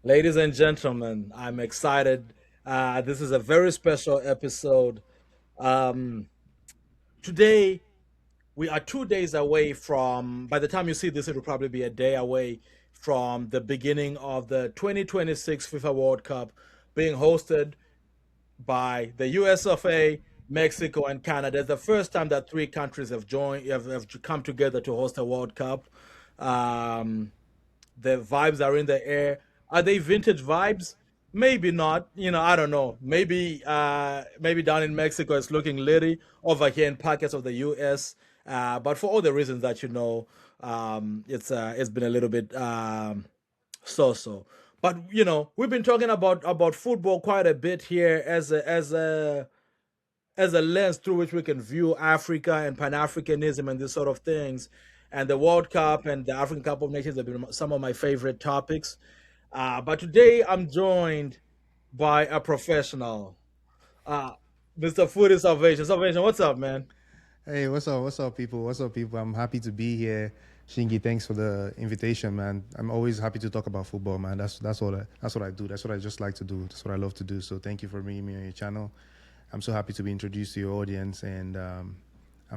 Ladies and gentlemen, I'm excited. This is a very special episode. Um, Today, we are 2 days away from, by the time you see this, it will probably be a day away from the beginning of the 2026 FIFA World Cup being hosted by the US of A, Mexico, and Canada. It's the first time that three countries have come together to host a World Cup. Um, the vibes are in the air. Are they vintage vibes? Maybe not. I don't know. Maybe down in Mexico it's looking litty. Over here in pockets of the US. But for all the reasons that it's been a little bit so. But we've been talking about football quite a bit here as a lens through which we can view Africa and Pan Africanism and these sort of things. And the World Cup and the African Cup of Nations have been some of my favorite topics. But today I'm joined by a professional, uh, Mr. Foodie Salvation. Salvation, what's up, man? Hey, what's up? What's up, people? What's up, people? I'm happy to be here. Shingy, thanks for the invitation, man. I'm always happy to talk about football, man. That's what I do. That's what I just like to do. That's what I love to do. So thank you for bringing me on your channel. I'm so happy to be introduced to your audience, and I'm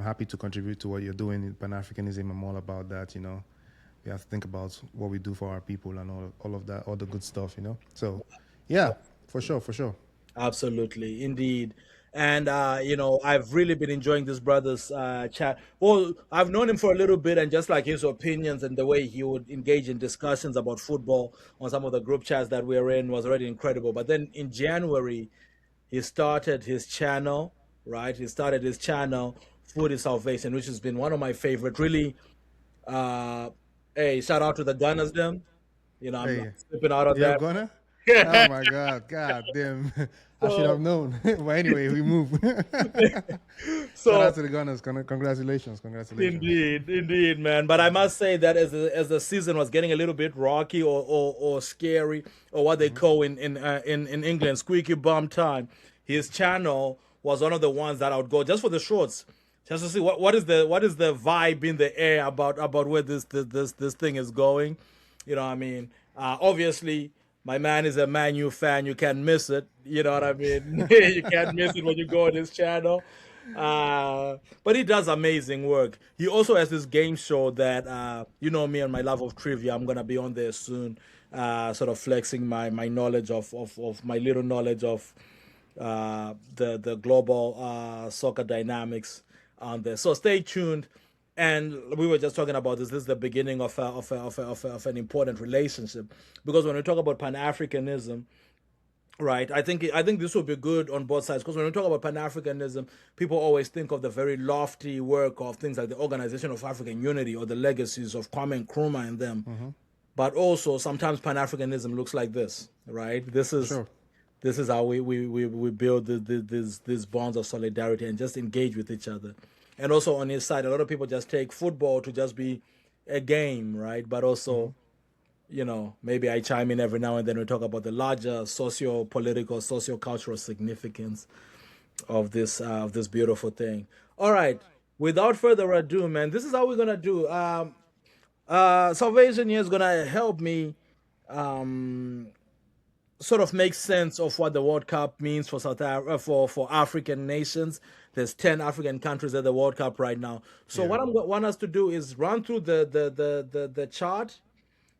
happy to contribute to what you're doing in Pan Africanism. I'm all about that. We have to think about what we do for our people and all of that, all the good stuff. So, yeah, for sure, for sure. Absolutely, indeed. And I've really been enjoying this brother's chat. Well, I've known him for a little bit, and just like his opinions and the way he would engage in discussions about football on some of the group chats that we are in was already incredible. But then in January, he started his channel, right? He started his channel, Food is Salvation, which has been one of my favorite. Really, uh, hey, shout out to the Gunners, them. I'm Hey, slipping out on you have that. Ghana? Oh my God, God damn! I should so, have known. But anyway, we move. Shout so out to the Gunners. Congratulations, congratulations. indeed, man. But I must say that as the season was getting a little bit rocky or scary or what they call in England squeaky bum time, his channel was one of the ones that I would go just for the shorts, just to see what is the vibe in the air about where this thing is going. You know what I mean? Obviously, my man is a Man U fan. You can't miss it. You know what I mean? You can't miss it when you go on his channel. But he does amazing work. He also has this game show that me and my love of trivia. I'm gonna be on there soon, sort of flexing my knowledge of my little knowledge of the global soccer dynamics on there. So stay tuned. And we were just talking about this. This is the beginning of an important relationship because when we talk about Pan Africanism, right? I think this will be good on both sides because when we talk about Pan Africanism, people always think of the very lofty work of things like the Organization of African Unity or the legacies of Kwame Nkrumah and them. Mm-hmm. But also sometimes Pan Africanism looks like this, right? This For is sure. this is how we build these bonds of solidarity and just engage with each other. And also on his side, a lot of people just take football to just be a game, right? But Mm-hmm. also maybe I chime in every now and then. We talk about the larger socio-political, socio-cultural significance of this beautiful thing. All right, without further ado, man, this is how we're gonna do. Salvation here is gonna help me sort of make sense of what the World Cup means for for African nations. There's 10 African countries at the World Cup right now. So Yeah. what I want us to do is run through the chart,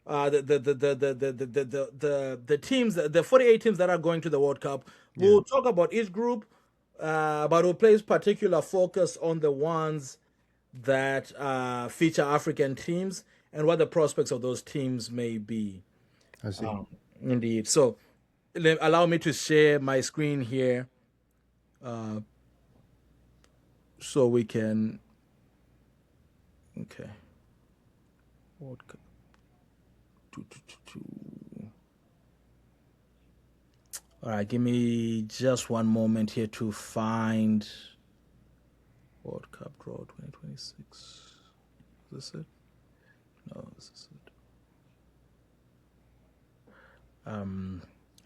the teams, the 48 teams that are going to the World Cup. Yeah. We'll talk about each group, but we'll place particular focus on the ones that feature African teams and what the prospects of those teams may be. I see. Indeed. So allow me to share my screen here so we can. Okay. World Cup. Two, two, two, two. All right, give me just one moment here to find World Cup draw 2026. Is this it? No, this is it.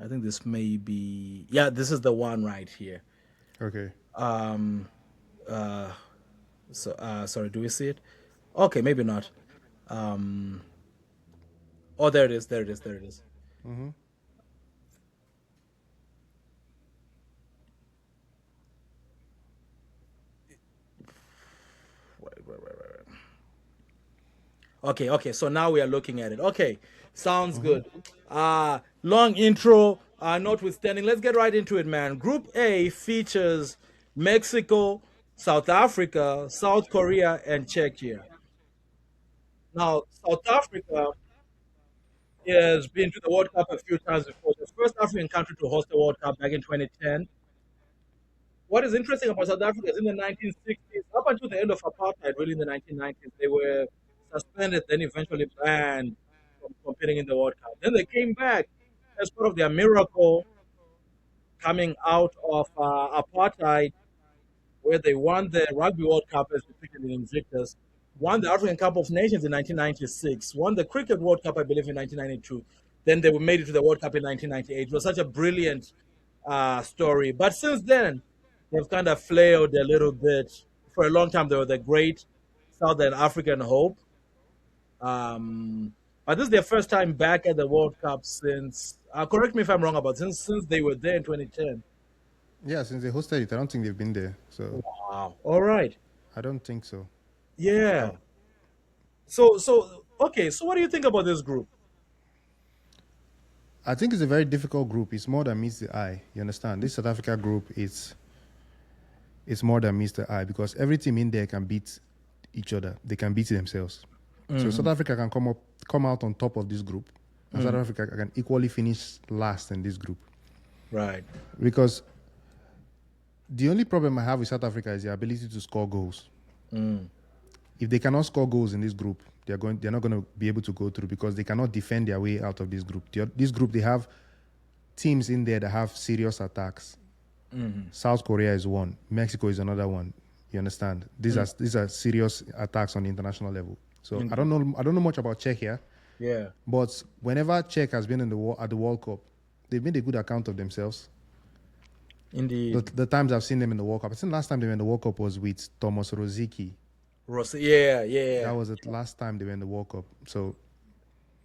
I think this may be. Yeah, this is the one right here. Okay. Uh, sorry, do we see it? Okay, maybe not. Oh, there it is. There it is. There it is. Mm-hmm. Okay, okay. So now we are looking at it. Okay, sounds good. Long intro, notwithstanding, let's get right into it, man. Group A features Mexico, South Africa, South Korea, and Czechia. Now, South Africa has been to the World Cup a few times before. The first African country to host the World Cup back in 2010. What is interesting about South Africa is in the 1960s, up until the end of apartheid, really in the 1990s, they were suspended, then eventually banned from competing in the World Cup. Then they came back as part of their miracle coming out of apartheid, where they won the Rugby World Cup as depicted in Invictus, won the African Cup of Nations in 1996, won the Cricket World Cup, I believe, in 1992. Then they were made it to the World Cup in 1998. It was such a brilliant story. But since then, they've kind of flailed a little bit. For a long time, they were the great Southern African hope. But this is their first time back at the World Cup since, correct me if I'm wrong about since they were there in 2010. Yeah, since they hosted it, I don't think they've been there. So Wow. All right. I don't think so. Yeah. Um, So okay. So what do you think about this group? I think it's a very difficult group. It's more than meets the eye. You understand? This South Africa group is it's more than meets the eye because every team in there can beat each other. They can beat themselves. So South Africa can come out on top of this group, and South Africa can equally finish last in this group. Right. Because the only problem I have with South Africa is the ability to score goals. If they cannot score goals in this group, they're not going to be able to go through because they cannot defend their way out of this group. This group, they have teams in there that have serious attacks. South Korea is one, Mexico is another one. You understand? These are serious attacks on the international level. So I don't know much about Czechia, Yeah. but whenever Czech has been at the World Cup, they've made a good account of themselves. Indeed. The times I've seen them in the World Cup, I think the last time they were in the World Cup was with Thomas Rosicky. Yeah, yeah. That was the last time they were in the World Cup. So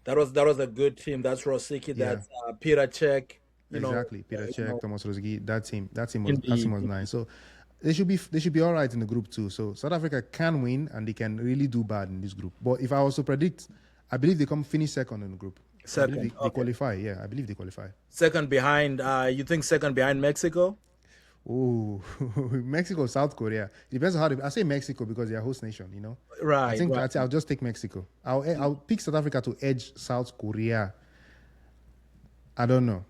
That was a good team. That's Rosicki. yeah, That's Peter Cech. exactly. Peter Cech, Thomas Rosicky, that team was Indeed. nice. So they should be all right in the group too. So South Africa can win and they can really do bad in this group. But if I was to predict, I believe they come finish second in the group. I believe Second. they Okay. qualify. Yeah, I believe they qualify. Second behind. You think second behind Mexico? Oh, Mexico, South Korea. Depends on how I say Mexico because they're host nation. I Right. think Right. I'll just take Mexico. I'll pick South Africa to edge South Korea. I don't know.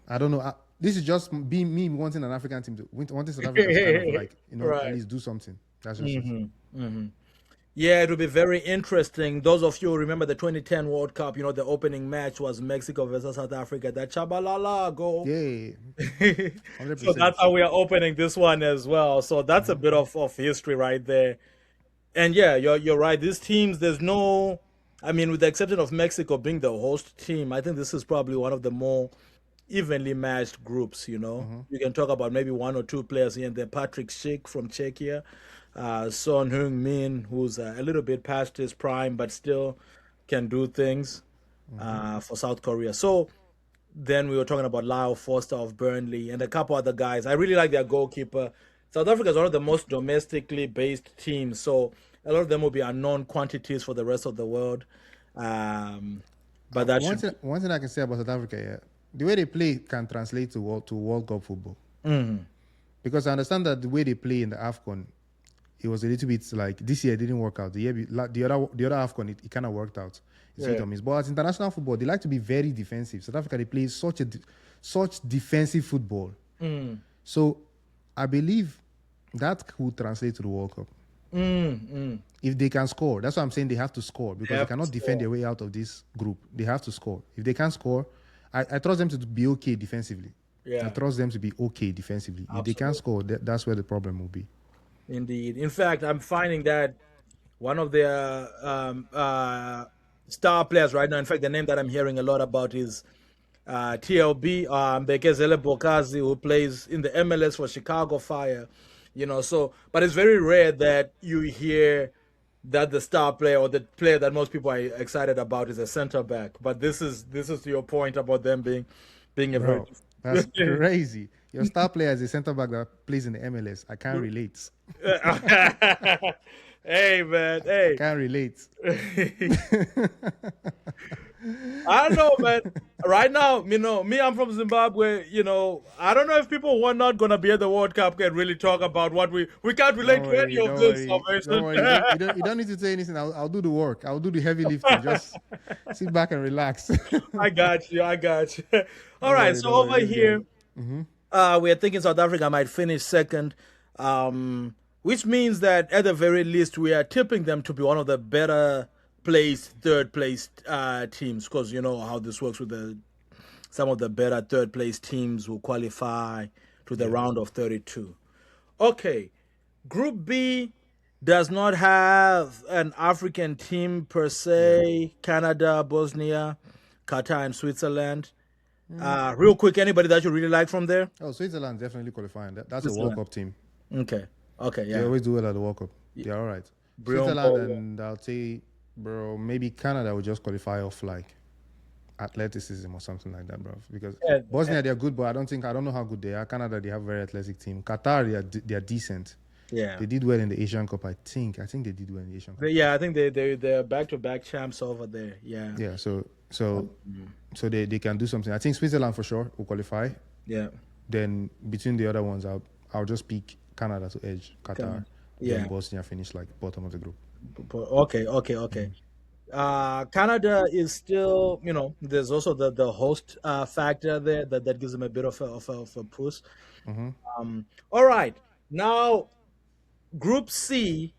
This is just me wanting an African team wanting South Africa to kind of like at Right. least do something. That's just it. Yeah, it will be very interesting. Those of you who remember the 2010 World Cup, the opening match was Mexico versus South Africa. That Chabalala goal. Yeah, hundred So that's percent. how we are opening this one as well. So that's a bit of history right there. And yeah, you're right. These teams, there's no, I mean, with the exception of Mexico being the host team, I think this is probably one of the more evenly matched groups. You can talk about maybe one or two players here and there. Patrick Schick from Czechia, Son Heung-min, who's a little bit past his prime, but still can do things for South Korea. So then we were talking about Lyle Foster of Burnley and a couple other guys. I really like their goalkeeper. South Africa is one of the most domestically based teams, so a lot of them will be unknown quantities for the rest of the world. Um, but that One should. thing, one thing I can say about South Africa, yeah, the way they play can translate to World Cup football. Because I understand that the way they play in the AFCON, it was a little bit like this year it didn't work out. The other AFCON it kind of worked out. It's hit Yeah. or miss. But as international football, they like to be very defensive. South Africa they play such defensive football. So I believe that could translate to the World Cup. If they can score, that's why I'm saying they have to score They because they have to cannot defend score. their way out of this group. They have to score. If they can't score, I trust them to be okay defensively. I Yeah, trust them to be okay defensively. If they can't absolutely. score, that's where the problem will be. Indeed. In fact, I'm finding that one of their star players right now, in fact, the name that I'm hearing a lot about is TLB, Bekezele Bokazi, who plays in the MLS for Chicago Fire. So, but it's very rare that you hear that the star player or the player that most people are excited about is a center back. But this is to your point about them being a very Bro, that's crazy. Your star player is a center back that plays in the MLS. I can't relate. Hey, man. I Hey. can't relate. I don't know, man. Right now, me, I'm from Zimbabwe. I don't know if people who are not gonna be at the World Cup can really talk about what we can't relate Don't to any worry, of don't this, worry, don't Salvation. worry. You don't need to say anything. I'll do the work. I'll do the heavy lifting. Just sit back and relax. I got you. I got you. All Don't right. worry, So don't worry. over This guy. here, we're thinking South Africa might finish second, which means that at the very least we are tipping them to be one of the better placed, third placed teams, because you know how this works with the some of the better third place teams will qualify to the Yeah. round of 32. Okay, Group B does not have an African team per Yeah. se. Canada, Bosnia, Qatar, and Switzerland. Real quick, anybody that you really like from there? Oh, Switzerland definitely qualifying. That's a World Switzerland. Cup team. Okay. Okay. They Yeah. always do well at the World Cup. They're all right. Brion Switzerland Paul. and I'll say, bro, maybe Canada will just qualify off like athleticism or something like that, bro. Because Yeah. Bosnia they're good, but I don't know how good they are. Canada they have a very athletic team. Qatar they are decent. Yeah. They did well in the Asian Cup. I think they did well in the Asian Cup. Yeah, I think they're back to back champs over there. Yeah. Yeah, so they can do something. I think Switzerland for sure will qualify. Yeah. Then between the other ones, I'll just pick Canada to edge Qatar. Yeah. Then Bosnia finish like bottom of the group. Okay. Okay. Okay. Canada is still, there's also the host factor there that gives them a bit of a push. All right. Now, Group C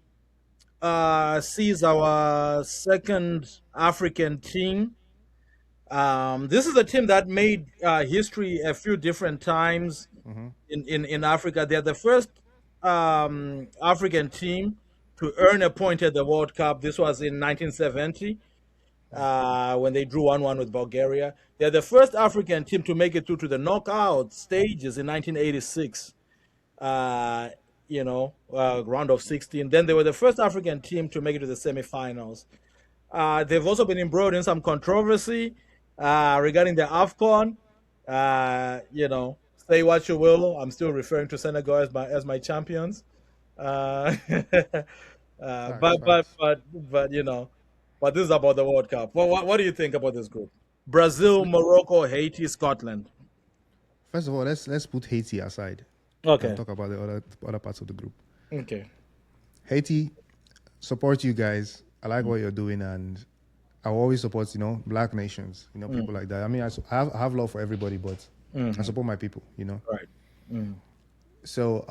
sees our second African team. This is a team that made history a few different times in Africa. They're the first African team to earn a point at the World Cup. This was in 1970 when they drew 1-1 with Bulgaria. They're the first African team to make it through to the knockout stages in 1986. Round of 16. Then they were the first African team to make it to the semifinals. They've also been embroiled in some controversy regarding the AFCON. Say what you will, I'm still referring to Senegal as my champions. Uh, Facts, but but facts. but but but this is about the World Cup. What do you think about this group? Brazil, Morocco, Haiti, Scotland. First of all, let's put Haiti aside and Okay. talk about the other parts of the group. Okay. Haiti, support you guys. I like what you're doing, and I will always support black nations, people like that. I mean, I have love for everybody, but I support my people. Right. So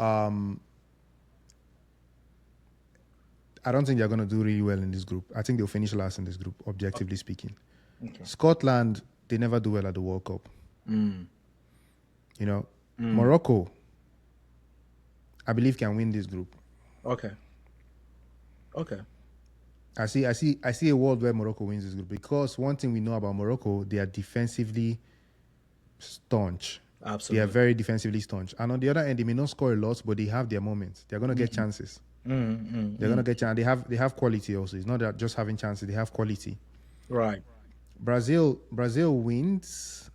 I don't think they're going to do really well in this group. I think they'll finish last in this group, objectively speaking. Okay. Scotland, they never do well at the World Cup. Morocco, I believe can win this group. Okay. Okay. I see a world where Morocco wins this group because one thing we know about Morocco, they are defensively staunch. They are Absolutely. very defensively staunch. And on the other end, they may not score a lot, but they have their moments. They're going to get chances. They're going to get chances. They have quality also. It's not that just having chances. They have quality. Right. Brazil wins,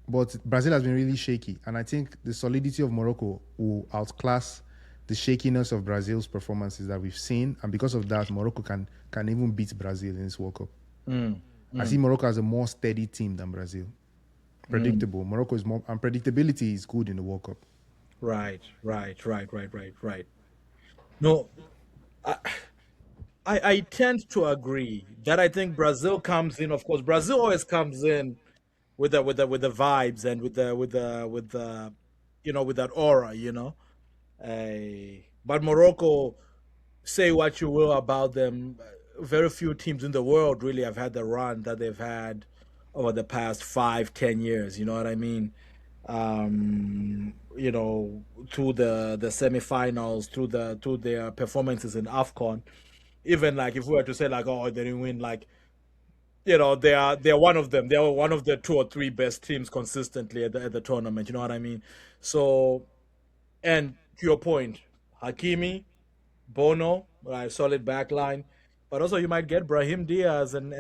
but Brazil has been really shaky. And I think the solidity of Morocco will outclass the shakiness of Brazil's performances that we've seen. And because of that, Morocco can even beat Brazil in this World Cup. I see Morocco as a more steady team than Brazil. Predictable. Morocco is more, and predictability is good in the World Cup. Right. No, I tend to agree that I think Brazil comes in. Of course, Brazil always comes in with the vibes and with the with that aura. But Morocco, say what you will about them, very few teams in the world really have had the run that they've had over the past 5, 10 years. You know what I mean? Through the semifinals, through their performances in AFCON. Even like if we were to say like, oh, they didn't win, like they're one of them. They are one of the two or three best teams consistently at the tournament. You know what I mean? So, and to your point, Hakimi, Bono, right, solid back line. But also you might get Brahim Diaz and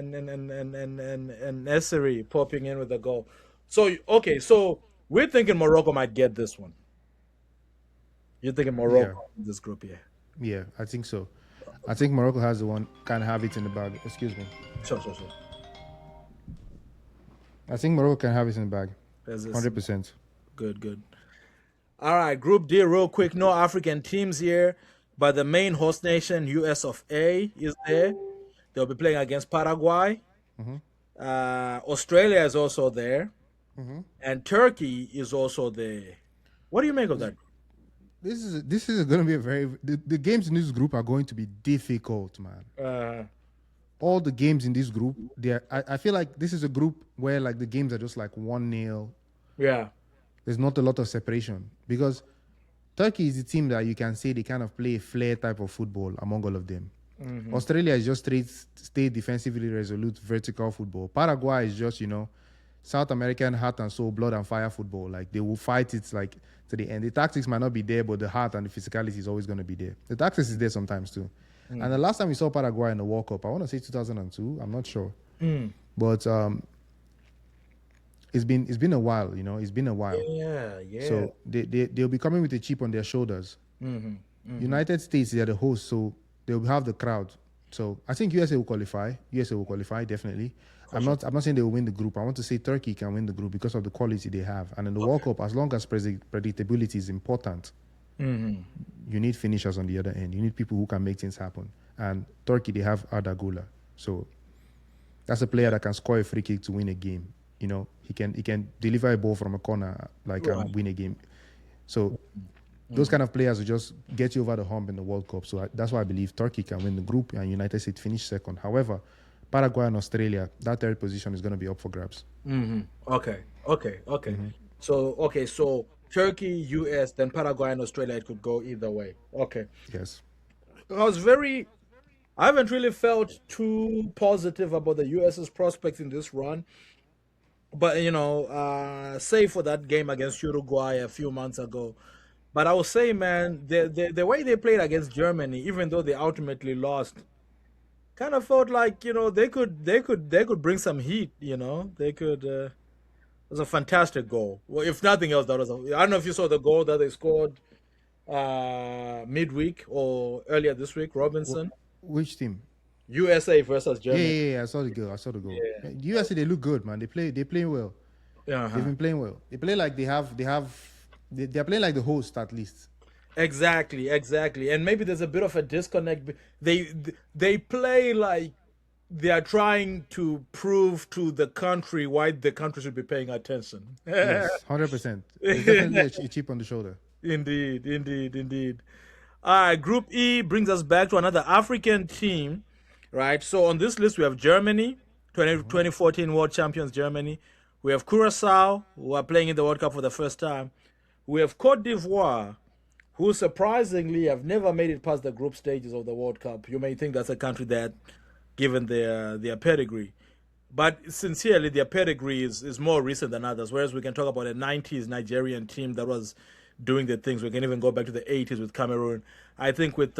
Esseri popping in with a goal. So okay, so we're thinking Morocco might get this one. You're thinking Yeah. Morocco in this group, yeah. Yeah, I think so. I think Morocco has the one can have it in the bag. Excuse me. Sure, sure, sure. I think Morocco can have it in the bag. There's this 100%. good, good. All right, Group D, real quick. No African teams here, but the main host nation, US of A, is there. They'll be playing against Paraguay. Australia is also there, and Turkey is also there. What do you make of that? This is going to be a very the games in this group are going to be difficult, man. All the games in this group, I feel like this is a group where like the games are just like 1-0. Yeah. There's not a lot of separation because Turkey is the team that you can say they kind of play a flair type of football among all of them. Australia is just stay defensively resolute, vertical football. Paraguay is just, South American heart and soul, blood and fire football. Like they will fight it like to the end. The tactics might not be there, but the heart and the physicality is always going to be there. The tactics is there sometimes too. And the last time we saw Paraguay in the World Cup, I want to say 2002. I'm not sure, but it's been a while. It's been a while. Yeah, yeah. So they'll be coming with a chip on their shoulders. United States, they're the host, so they'll have the crowd. So I think USA will qualify. USA will qualify definitely. I'm not saying they will win the group. I want to say Turkey can win the group because of the quality they have. And in the World Cup, as long as predictability is important, you need finishers on the other end. You need people who can make things happen. And Turkey, they have Arda Güler. So that's a player that can score a free kick to win a game. He can deliver a ball from a corner and win a game. So those kind of players will just get you over the hump in the World Cup. So that's why I believe Turkey can win the group and United States finish second. However, Paraguay and Australia, that third position is going to be up for grabs. Okay. So Turkey, US, then Paraguay and Australia, it could go either way. Okay. Yes. I haven't really felt too positive about the US's prospects in this run. But save for that game against Uruguay a few months ago. But I will say, man, the way they played against Germany, even though they ultimately lost, kind of felt like they could bring some heat. They could. It was a fantastic goal. Well, if nothing else, that was. I don't know if you saw the goal that they scored midweek or earlier this week. Robinson, Which team? USA versus Germany. Yeah. I saw the goal. Yeah. USA, they look good, man. They play well. Uh-huh. They've been playing well. They play like they're playing like the host at least. Exactly, and maybe there's a bit of a disconnect. They play like they are trying to prove to the country why the country should be paying attention. Yes, 100%. It's definitely a chip on the shoulder. Indeed. All right, Group E brings us back to another African team, right? So on this list we have Germany, 2014 World Champions Germany. We have Curacao, who are playing in the World Cup for the first time. We have Cote d'Ivoire, who surprisingly have never made it past the group stages of the World Cup. You may think that's a country that, given their pedigree, but sincerely, their pedigree is more recent than others. Whereas we can talk about a 90s Nigerian team that was doing the things. We can even go back to the 80s with Cameroon. I think with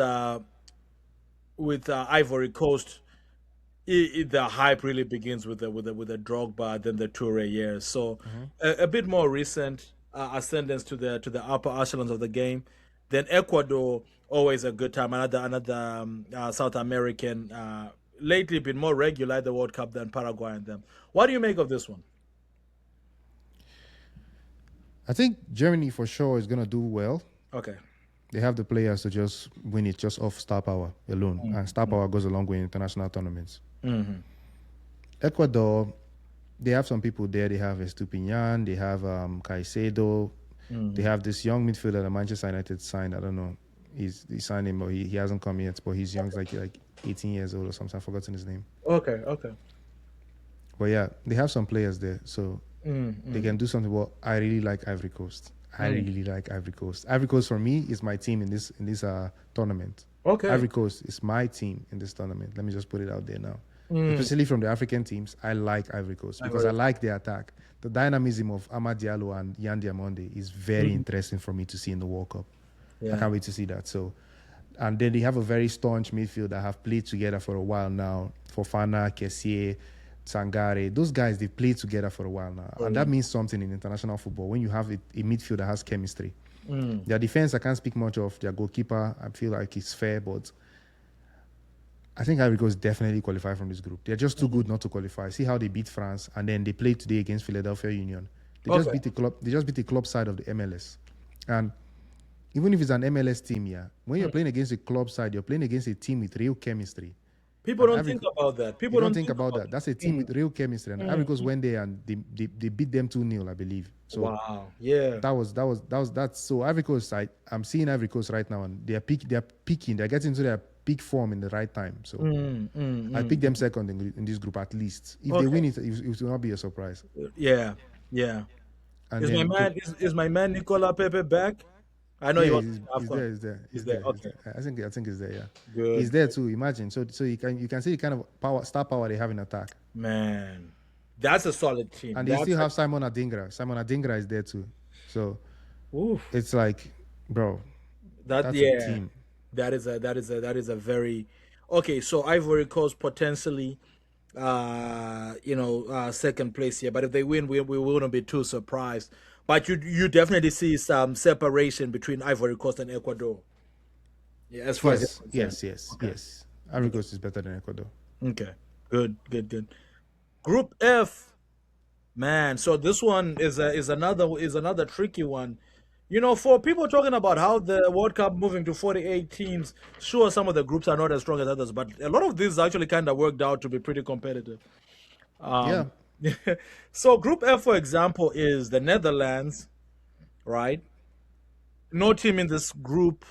Ivory Coast, the hype really begins with the Drogba, then the Toure years. So a bit more recent ascendance to the upper echelons of the game. Then Ecuador, always a good time. Another South American. Lately been more regular at the World Cup than Paraguay and them. What do you make of this one? I think Germany for sure is gonna do well. Okay. They have the players to just win it just off star power alone, and star power goes a long way in international tournaments. Ecuador, they have some people there. They have Estupinian, they have Caicedo, they have this young midfielder that Manchester United signed. I don't know, he signed him, but he hasn't come yet. But he's young, like 18 years old or something. I've forgotten his name. Okay. But yeah, they have some players there, so they can do something. Well, I really like Ivory Coast. I really like Ivory Coast. Ivory Coast for me is my team in this tournament. Okay. Ivory Coast is my team in this tournament. Let me just put it out there now. Especially from the African teams, I like Ivory Coast because I like their attack. The dynamism of Amad Diallo and Yan Diamonde is very interesting for me to see in the World Cup. Yeah. I can't wait to see that. So, and then they have a very staunch midfield that have played together for a while now. Fofana, Kessié, Sangare, those guys, they've played together for a while now. And that means something in international football when you have a midfield that has chemistry. Their defense, I can't speak much of. Their goalkeeper, I feel like it's fair, but I think Ivory Coast definitely qualify from this group. They're just too good not to qualify. See how they beat France, and then they played today against Philadelphia Union. They just Okay. beat the club. They just beat the club side of the MLS, and even if it's an MLS team, yeah, when you're playing against a club side, you're playing against a team with real chemistry. People And don't Ivory, think about that. you People don't don't think think about about that. That's a team with real chemistry. And Ivory Coast went there and they beat them 2-0, I believe. So wow. Yeah. that's so Ivory Coast. I'm seeing Ivory Coast right now, and they're peaking. They're getting to their peak form in the right time. So I pick them second in this group at least. If they Okay. win it will not be a surprise. Yeah. Yeah. And Is my then man is my man Nicola Pepe back? I know yeah, he was he's AFCON. there, he's there, He's he's there. there, he's Okay. there. I think he's there. Yeah, he's Good. there too. Imagine so you can see the kind of star power they have in attack, Man. That's a solid team. and they That's still have Simon Adingra. Simon Adingra is there too. So oof. it's like, bro, That that's a yeah. team. That is a very okay. So Ivory Coast potentially, second place here. But if they win, we wouldn't be too surprised. But you definitely see some separation between Ivory Coast and Ecuador. Yeah, as far as Yes, you're concerned. yes, yes, Okay. yes. Ivory Coast is better than Ecuador. Okay. Good. Good. Good. Group F, man. So this one is another tricky one. For people talking about how the World Cup moving to 48 teams, sure, some of the groups are not as strong as others, but a lot of these actually kind of worked out to be pretty competitive. Yeah, So Group F, for example, is the Netherlands, right? No team in this group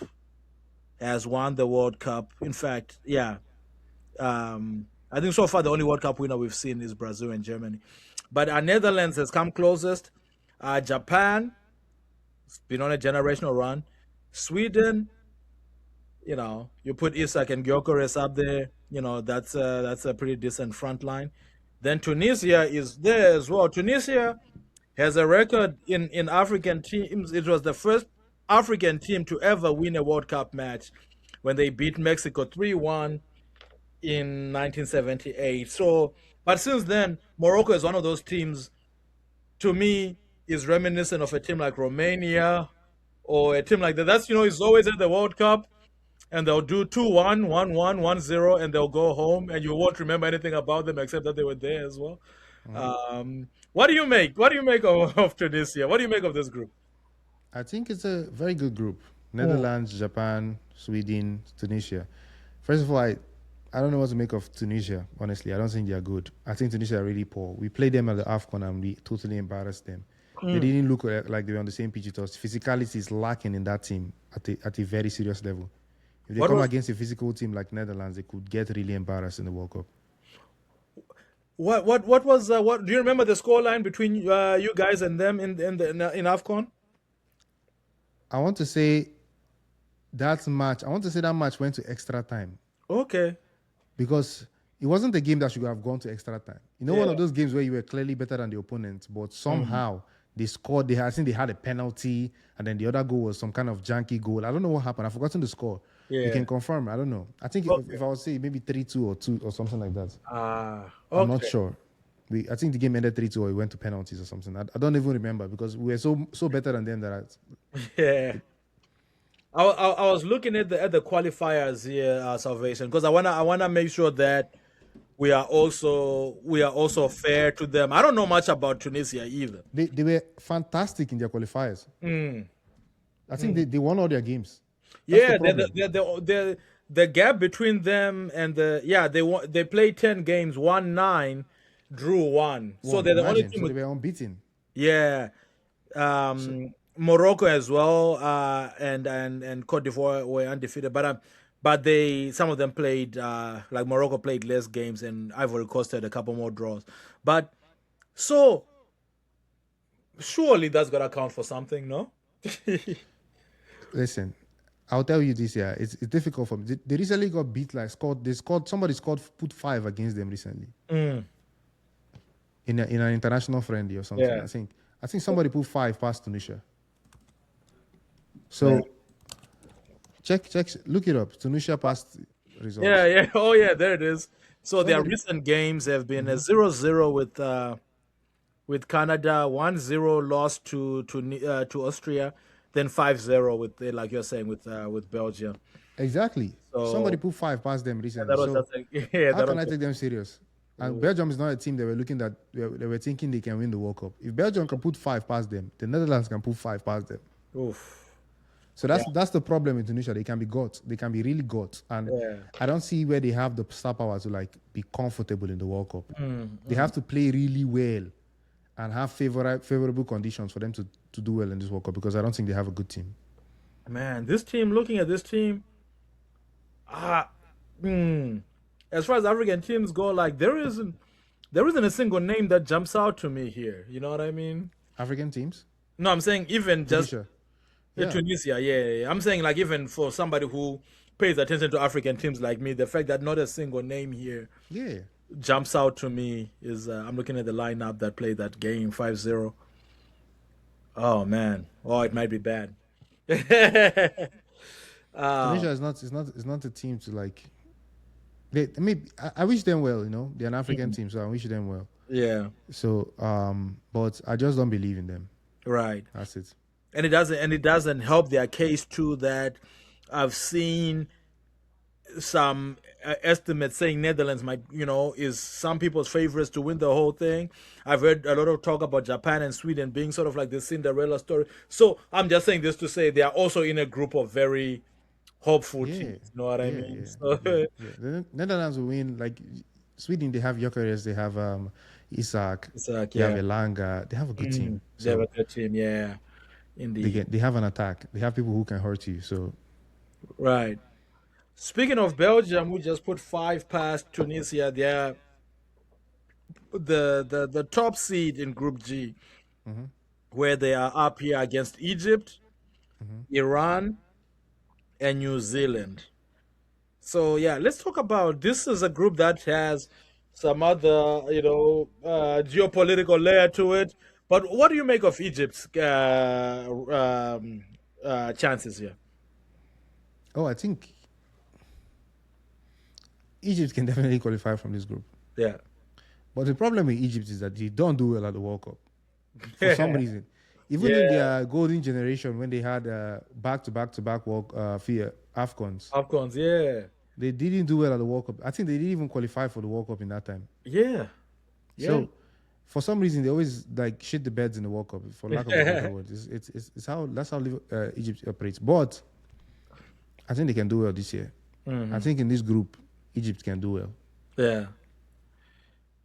has won the World Cup. In fact, yeah, I think so far the only World Cup winner we've seen is Brazil and Germany, but our Netherlands has come closest. Japan, it's been on a generational run. Sweden, you put Isak and Gyökeres up there. That's a pretty decent front line. Then Tunisia is there as well. Tunisia has a record in African teams. It was the first African team to ever win a World Cup match when they beat Mexico 3-1 in 1978. So, but since then, Morocco is one of those teams, to me, is reminiscent of a team like Romania or a team like that. It's always at the World Cup and they'll do 2-1, 1-1, 1-0, and they'll go home and you won't remember anything about them except that they were there as well. What do you make? What do you make of Tunisia? What do you make of this group? I think it's a very good group. Mm. Netherlands, Japan, Sweden, Tunisia. First of all, I don't know what to make of Tunisia, honestly. I don't think they're good. I think Tunisia are really poor. We played them at the AFCON and we totally embarrassed them. They didn't look like they were on the same pitch with us. Physicality is lacking in that team at a very serious level. If they What come was against a physical team like Netherlands, they could get really embarrassed in the World Cup. what was what? Do you remember the scoreline between you guys and them in Afcon? I want to say I want to say that match went to extra time Okay, because it wasn't a game that should have gone to extra time. One yeah. of those games where you were clearly better than the opponent, but somehow they scored. I think they had a penalty, and then the other goal was some kind of janky goal. I don't know what happened. I've forgotten the score. You Yeah. can confirm. I don't know. I think if Okay. I would say maybe 3-2 or 2 or something like that. I'm not Okay. sure. I think the game ended 3-2 or it went to penalties or something. I don't even remember because we were so better than them that Yeah. I was looking at the qualifiers here, Salvation, because I wanna make sure that we are also fair to them. I don't know much about Tunisia either. they were fantastic in their qualifiers. I think they won all their games. That's the Yeah, problem. the gap between them and they played 10 games, won 9, drew 1. So One, they're the only imagine. team So they with were unbeaten. yeah. So Morocco as well, and Cote d'Ivoire were undefeated, but some of them played like Morocco played less games and Ivory Coast had a couple more draws. But so surely that's gonna count for something, no? listen, I'll tell you this year. It's difficult for me. They recently got beat like somebody scored put 5 against them recently in an international friendly or something. Yeah. I think somebody put 5 past Tunisia. Man. So check look it up. Tunisia past Yeah, results. yeah. Oh, yeah. There it is. So their Somebody recent games have been a 0-0 with Canada, 1-0 loss to Austria, than 5-0 with like you're saying with Belgium. Exactly. Somebody So put five past them yeah, recently. that was So just like yeah, how that can was I just, take them serious? And oof, Belgium is not a team they were looking at. They were thinking they can win the World Cup. If Belgium can put five past them, the Netherlands can put five past them. oof. So Yeah, that's the problem in Tunisia. They can be got. They can be really got. And yeah. I don't see where they have the star power to like be comfortable in the World Cup. Mm, They mm. have to play really well and have favorable conditions for them to do well in this World Cup because I don't think they have a good team. Man, this team. Looking at this team, ah, mm, as far as African teams go, like there isn't a single name that jumps out to me here. You know what I mean? African teams, No, I'm saying even just Tunisia, yeah, Tunisia. Yeah, yeah, yeah. I'm saying like even for somebody who pays attention to African teams like me, the fact that not a single name here yeah. jumps out to me is I'm looking at the lineup that played that game 5-0. Oh man. Oh, it might be bad. Tunisia um, is not a team to like. I mean, I wish them well. You know, they're an African mm, team, so I wish them well. yeah, So, but I just don't believe in them. right. That's it. And it doesn't help their case too that I've seen some estimates saying Netherlands might, is some people's favorites to win the whole thing. I've heard a lot of talk about Japan and Sweden being sort of like the Cinderella story. So I'm just saying this to say they are also in a group of very hopeful Yeah, teams. You know what I yeah, mean? yeah, So yeah, yeah. The Netherlands will win. Like Sweden, they have Gyökeres, they have Isak, it's like, they have yeah, Elanga, they have a good team. they have a So good team. Yeah, indeed. they have an attack. They have people who can hurt you. So Right. Speaking of Belgium, we just put five past Tunisia. They're the top seed in Group G, mhm, where they are up here against Egypt, mhm. Iran, and New Zealand. So yeah, let's talk about this. Is a group that has some other, geopolitical layer to it. But what do you make of Egypt's chances here? Oh, I think Egypt can definitely qualify from this group. Yeah. But the problem with Egypt is that they don't do well at the World Cup for some reason. Even in Yeah. their golden generation, when they had back to back to back World Afcons, Afghans. Yeah. they didn't do well at the World Cup. I think they didn't even qualify for the World Cup in that time. Yeah. Yeah. So for some reason, they always like shit the beds in the World Cup, for lack of a better word. It's how that's how Egypt operates. But I think they can do well this year. I Hmm. think in this group, Egypt can do well. Yeah.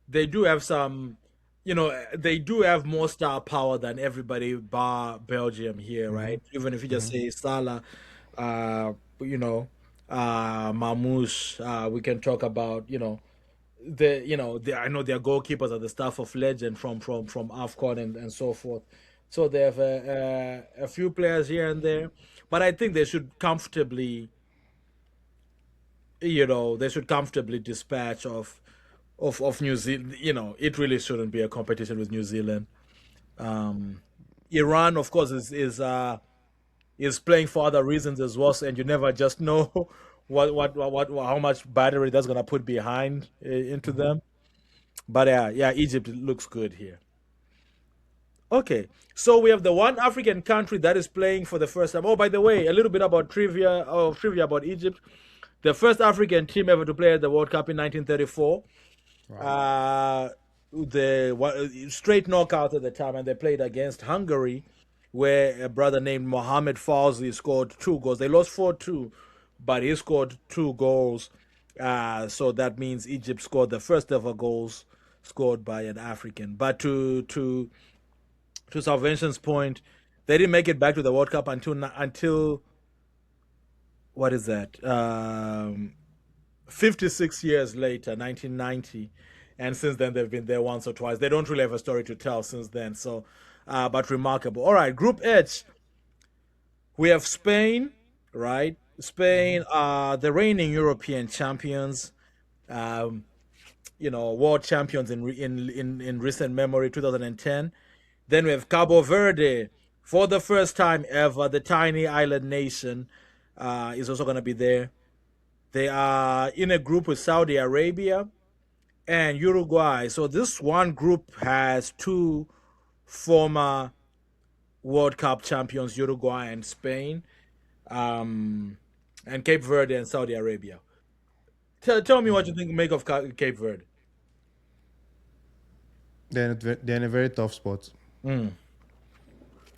They do have some, they do have more star power than everybody bar Belgium here, Hmm. right? Even if you just Hmm. say Salah, uh, you know, Mamouche, we can talk about, I know their goalkeepers are the staff of legend from AFCON and so forth. So they have a few players here and there, but I think they should comfortably dispatch of New Zealand. It really shouldn't be a competition with New Zealand. Um, Iran, of course, is playing for other reasons as well, and you never just know how much battery that's gonna put behind into Hmm. them. But yeah, Egypt looks good here. Okay, so we have the one African country that is playing for the first time. Oh, by the way, a little bit about trivia about Egypt. The first African team ever to play at the World Cup in 1934. Wow. Uh, straight knockout at the time, and they played against Hungary, where a brother named Mohamed Fawzi scored two goals. They lost 4-2, but he scored two goals. So that means Egypt scored the first ever goals scored by an African. But to Salvation's point, they didn't make it back to the World Cup until what is that? 56 years later, 1990. And since then, they've been there once or twice. They don't really have a story to tell since then. So, but remarkable. All right, Group H, we have Spain, right? Hmm. Spain are the reigning European champions, um, world champions in recent memory, 2010. Then we have Cabo Verde, for the first time ever, the tiny island nation is also going to be there. They are in a group with Saudi Arabia and Uruguay. So this one group has two former World Cup champions Uruguay and Spain, and Cape Verde and Saudi Arabia. Tell me what you think make of Cape Verde. They're in a very tough spot. Mm.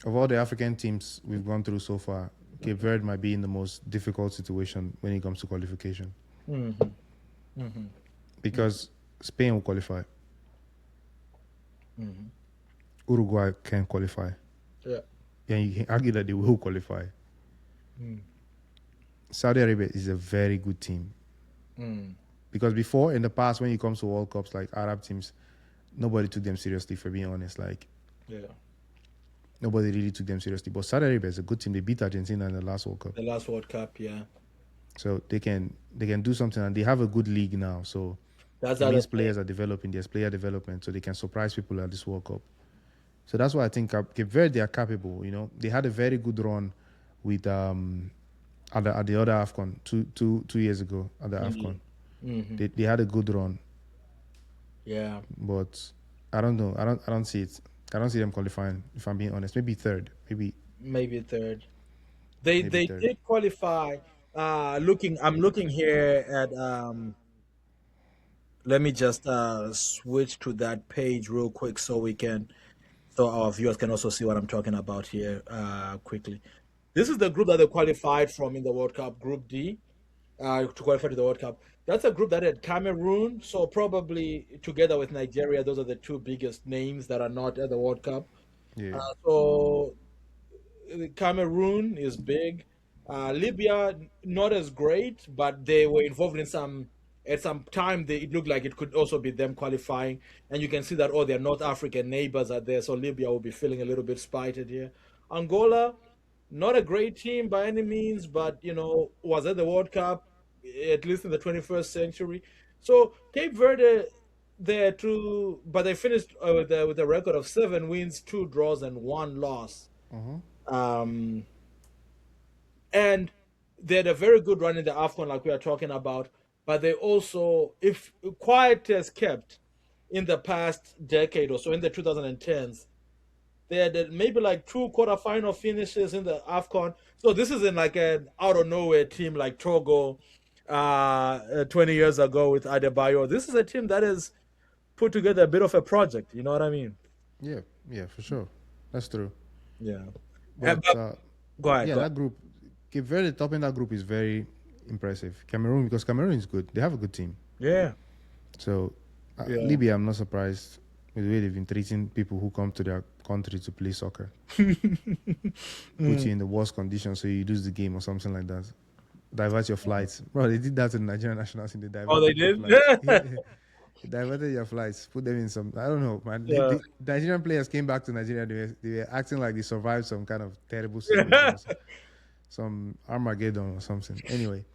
Of all the African teams we've gone through so far, Cape Verde might be in the most difficult situation when it comes to qualification Mm-hmm. Mm-hmm. because Spain will qualify, Mm-hmm. Uruguay can qualify, Yeah. and you can argue that they will qualify. Mm. Saudi Arabia is a very good team Mm. because before in the past when it comes to World Cups like Arab teams, nobody took them seriously. For being honest, like Yeah. nobody really took them seriously. But Saudi Arabia is a good team. They beat Argentina in the last World Cup, The last World Cup, yeah. so they can do something, and they have a good league now. So That's it the other means thing. players are developing. There's player development, so they can surprise people at this World Cup. So that's why I think Cape Verde are capable. You know, they had a very good run with at the other Afcon 2 years ago at the Afcon. Mm-hmm. They had a good run, Yeah. but I don't know. I don't see it. I don't see them qualifying. If I'm being honest, maybe third, Maybe third. They maybe they third. did qualify. I'm looking here at let me just switch to that page real quick so our viewers can also see what I'm talking about here quickly. This is the group that they qualified from in the World Cup, Group D, to qualify to the World Cup. That's a group that had Cameroon, so probably together with Nigeria, those are the two biggest names that are not at the World Cup. Yeah. So Cameroon is big. Libya not as great, but they were involved in some at some time. It looked like it could also be them qualifying, and you can see that all their North African neighbors are there. So Libya will be feeling a little bit spited here. Angola, not a great team by any means, but was at the World Cup at least in the 21st century. So Cape Verde, they're two, but they finished with a record of 7 wins, 2 draws, and 1 loss. Um, and they had a very good run in the AFCON, like we are talking about. But they also, if quiet as kept in the past decade or so, in the 2010s, they had maybe like two quarterfinal finishes in the AFCON. So this isn't like an out of nowhere team like Togo 20 years ago with Adebayo. This is a team that has put together a bit of a project. You know what I mean? Yeah, yeah, for sure. That's true. Yeah. But But go ahead, yeah, go ahead. that group, Cape Verde top in that group is very impressive. Cameroon, because Cameroon is good. They have a good team. Yeah. So Yeah. Libya, I'm not surprised with the way they've been treating people who come to their country to play soccer. Put you in the worst conditions so you lose the game or something like that. Divert your flights. Bro, they did that to the Nigerian national team. They Oh, they diverted their did? flights. They diverted your flights. Put them in some, I don't know, man. Yeah. The Nigerian players came back to Nigeria. They were acting like they survived some kind of terrible situation, some Armageddon or something. Anyway,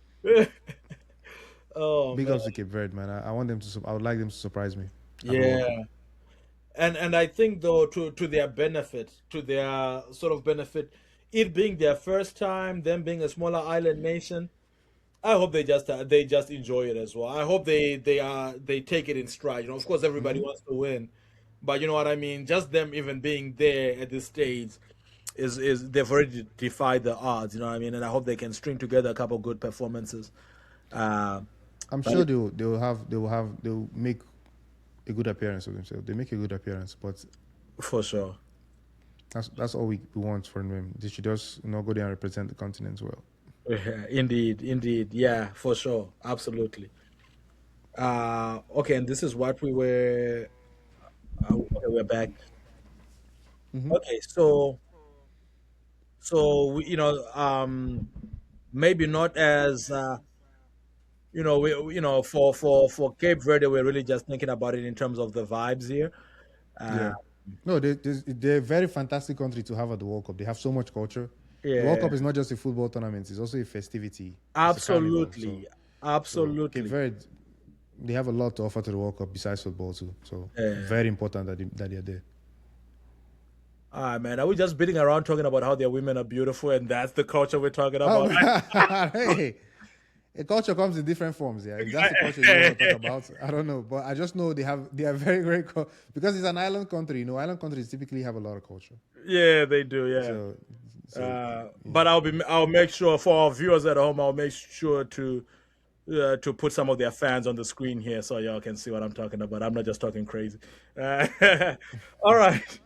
Oh big man. ups to Cape Verde, man. I want them to, I would like them to surprise me at the World Cup. Yeah. And I think though to their benefit, to their sort of benefit, it being their first time, them being a smaller island nation, I hope they just enjoy it as well. I hope they take it in stride. Of course everybody wants to win, but you know what I mean. Just them even being there at this stage is they've already defied the odds. You know what I mean. And I hope they can string together a couple good performances. Uh, I'm but sure they'll make a good appearance of themselves. They make a good appearance, but for sure. that's all we want from them. They should just go there and represent the continent well. Yeah, indeed, indeed. Yeah, for sure. Absolutely. Okay, and this is what we were. Okay, we're back. Okay, so maybe not as for Cape Verde, we're really just thinking about it in terms of the vibes here. Uh, Yeah. No, they're a very fantastic country to have at the World Cup. They have so much culture. The World yeah, Cup is not just a football tournament; it's also a festivity. It's a carnival. absolutely, So Cape absolutely. Verde, they have a lot to offer to the World Cup besides football too. So Yeah. very important that they're there. Ah, man, are we just beating around talking about how their women are beautiful and that's the culture we're talking Oh, about? hey, A culture comes in different forms. Yeah, if that's the culture you want to talk about, I don't know, but I just know they are very because it's an island country. You know, island countries typically have a lot of culture. Yeah, they do. Yeah. So, so yeah. But I'll make sure for our viewers at home. I'll make sure to put some of their fans on the screen here so y'all can see what I'm talking about. I'm not just talking crazy. Uh, all right.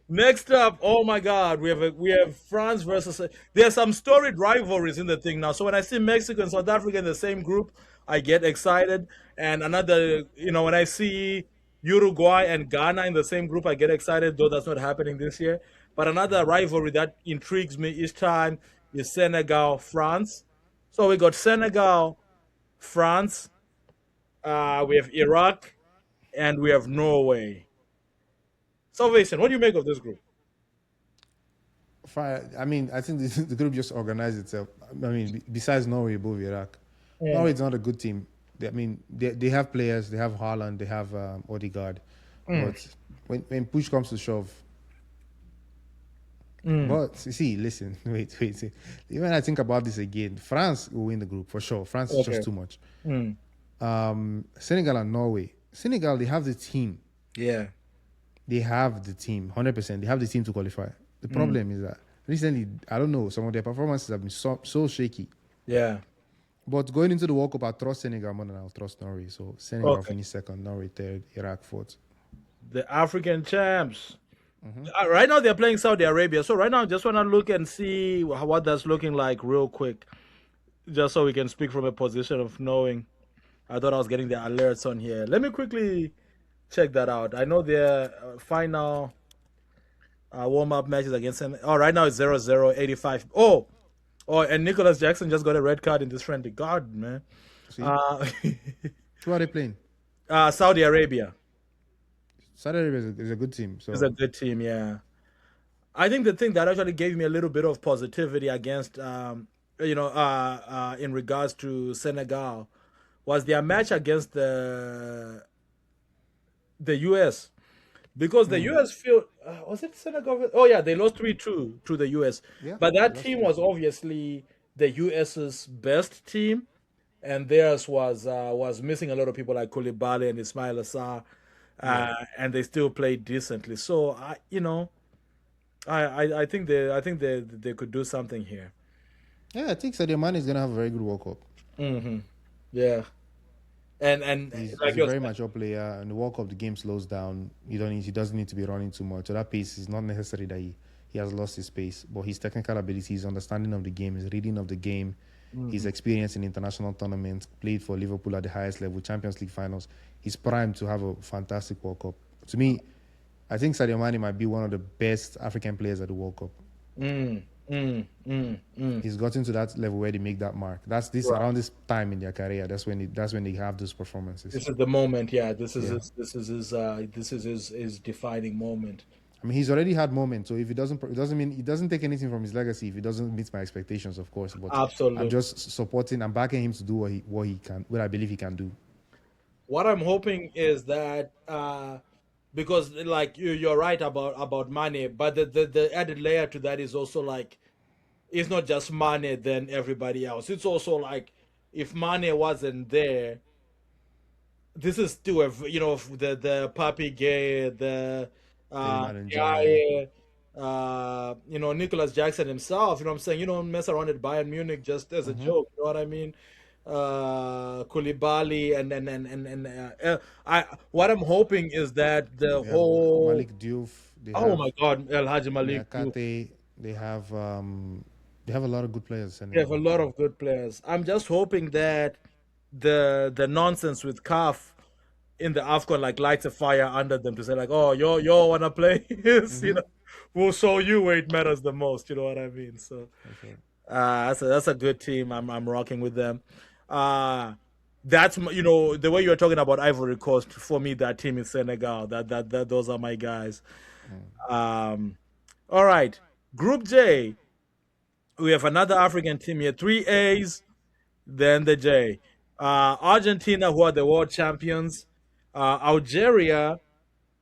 Next up, oh my God, we have France versus. There's some storied rivalries in the thing now. So when I see Mexico and South Africa in the same group, I get excited. And another, when I see Uruguay and Ghana in the same group, I get excited. Though that's not happening this year. But another rivalry that intrigues me each time is Senegal France. So we got Senegal, France, we have Iraq, and we have Norway. Salvation, what do you make of this group? I mean, I think the group just organized itself. I mean, besides Norway, above Iraq, Mm, Norway is not a good team. I mean, they have players. They have Haaland. They have Odegaard. mm, But when push comes to shove, mm. but see, listen, wait. See. Even I think about this again, France will win the group for sure. France is Okay. just too much. Mm. Senegal and Norway. Senegal, they have the team. Yeah. They have the team, 100%. They have the team to qualify. The Mm. problem is that recently, I don't know, some of their performances have been so shaky. Yeah. But going into the World Cup, I trust Senegal more than I'll trust Norway. So Senegal Okay. finished second, Norway third, Iraq fourth. The African champs. Right now they're playing Saudi Arabia. So right now, I just want to look and see what that's looking like real quick, just so we can speak from a position of knowing. I thought I was getting the alerts on here. Let me quickly check that out. I know their final warm up matches against them. Oh, right now it's 0-0, 85. Oh, and Nicholas Jackson just got a red card in this friendly. God, man. See? Uh, Who are they playing? Saudi Arabia Saudi Arabia is a good team. is a So, good team, yeah. I think the thing that actually gave me a little bit of positivity against, in regards to Senegal, was their match against the U.S. Because the U.S. feel was it Senegal? Oh yeah, they lost 3-2 to the U.S. yeah, But they that lost team 3 was 2. obviously the U.S.'s best team, and theirs was missing a lot of people like Koulibaly and Ismail Assar, Yeah. and they still played decently. So I think they could do something here. Yeah, I think Sadio Mane is going to have a very good World Cup. Hmm. Yeah, and like He's a you're very saying, mature player. And the World Cup, the game slows down. He doesn't need to be running too much. So that pace is not necessary that he has lost his pace. But his technical ability, his understanding of the game, his reading of the game, his experience in international tournaments, played for Liverpool at the highest level, Champions League finals. He's primed to have a fantastic World Cup. To me, I think Sadio Mane might be one of the best African players at the World Cup. mm, mm, mm, mm. He's gotten to that level where they make that mark. That's this Right. around this time in their career. That's when they have those performances. This is the moment. Yeah, this is Yeah. his defining moment. I mean, he's already had moments. So if it doesn't mean it doesn't take anything from his legacy. If it doesn't meet my expectations, of course. But I'm Absolutely. just supporting. I'm backing him to do what I believe he can do. What I'm hoping is that because like you're right about money, but the added layer to that is also like it's not just money then everybody else. It's also like if money wasn't there, this is still the Papi Gay, the Iliman and Jaya. guy, Nicholas Jackson himself. You know what I'm saying? You don't mess around at Bayern Munich just as a joke. You know what I mean? Koulibaly and I what I'm hoping is that the They have whole Malik Diouf. They oh have my God, El Haji Malik, you Niakate. They have a lot of good players. have a Senegal. lot of good players. I'm just hoping that the nonsense with CAF in the AFCON like lights a fire under them to say like, oh, you wanna play? Yes, we'll show you where it matters the most. You know what I mean? So For sure. that's a good team. I'm rocking with them. Uh that's the way you're talking about Ivory Coast. For me, that team is Senegal. That those are my guys. Um, all right, Group J. We have another African team here. Three A's, then the J. Argentina, who are the world champions. Algeria,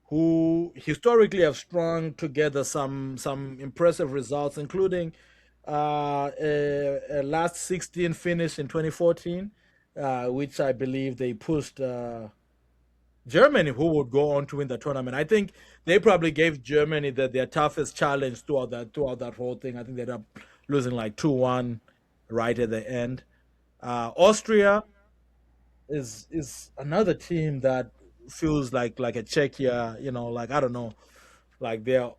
who historically have strung together some impressive results, including last 16 finish in 2014, which I believe they pushed Germany, who would go on to win the tournament. I think they probably gave Germany their toughest challenge throughout that whole thing. I think they ended up losing like 2-1 right at the end. Austria is another team that feels like a Czechia, like I don't know, like they're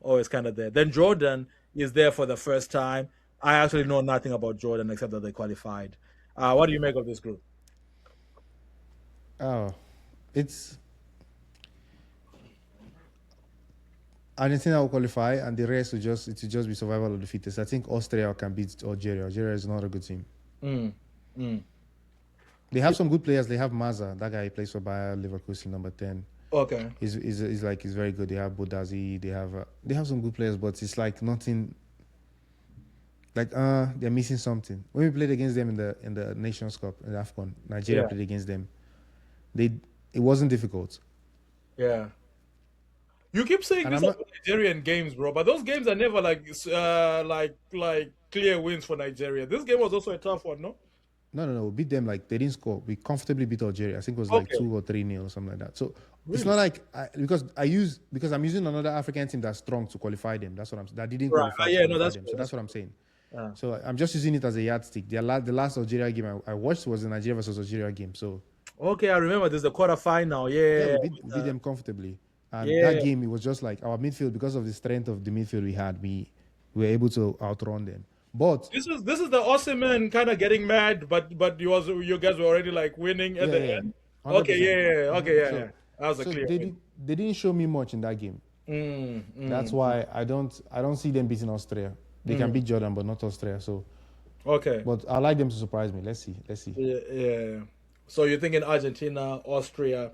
always kind of there. Then Jordan is there for the first time. I actually know nothing about Jordan except that they qualified. What do you make of this group? Oh, it's Argentina will qualify, and the rest will just be survival of the fittest. I think Austria can beat Algeria. Algeria is not a good team. Mm, mm. They have some good players. They have Maza, that guy he plays for Bayer Leverkusen, number 10. Okay. He's very good. They have Bodazi. They have some good players, but it's like nothing. Like they're missing something. When we played against them in the Nations Cup in AFCON, Nigeria Yeah. played against them. They it wasn't difficult, Yeah. You keep saying and this I'm not. about Nigerian games, bro, but those games are never like clear wins for Nigeria. This game was also a tough one, no? No, no, no. We beat them like they didn't score. We comfortably beat Algeria. I think it was like Okay. 2 or 3 nil or something like that. So it's not Really? like because I'm using another African team that's strong to qualify them. That's what I'm that didn't Right. qualify to Yeah, no, qualify that's them. true. So That's that's what I'm saying. true. So I'm just using it as a yardstick. The last Algeria game I watched was the Nigeria versus Algeria game. So Okay, I remember there's the quarterfinal. yeah, Yeah. we beat them comfortably. And that Yeah. game, it was just like our midfield, because of the strength of the midfield we had, we were able to outrun them. But This is the Osimhen kind of getting mad, but you guys were already like winning at yeah, the yeah, end. Okay, yeah, 100%. yeah, yeah. Okay, yeah, So yeah. That was a so clear they win. they didn't show me much in that game. Mm, That's mm, why I don't see them beating Austria. They can mm. beat Jordan, but not Austria. So, Okay. but I like them to surprise me. Let's see. Yeah, yeah. So you're thinking Argentina, Austria.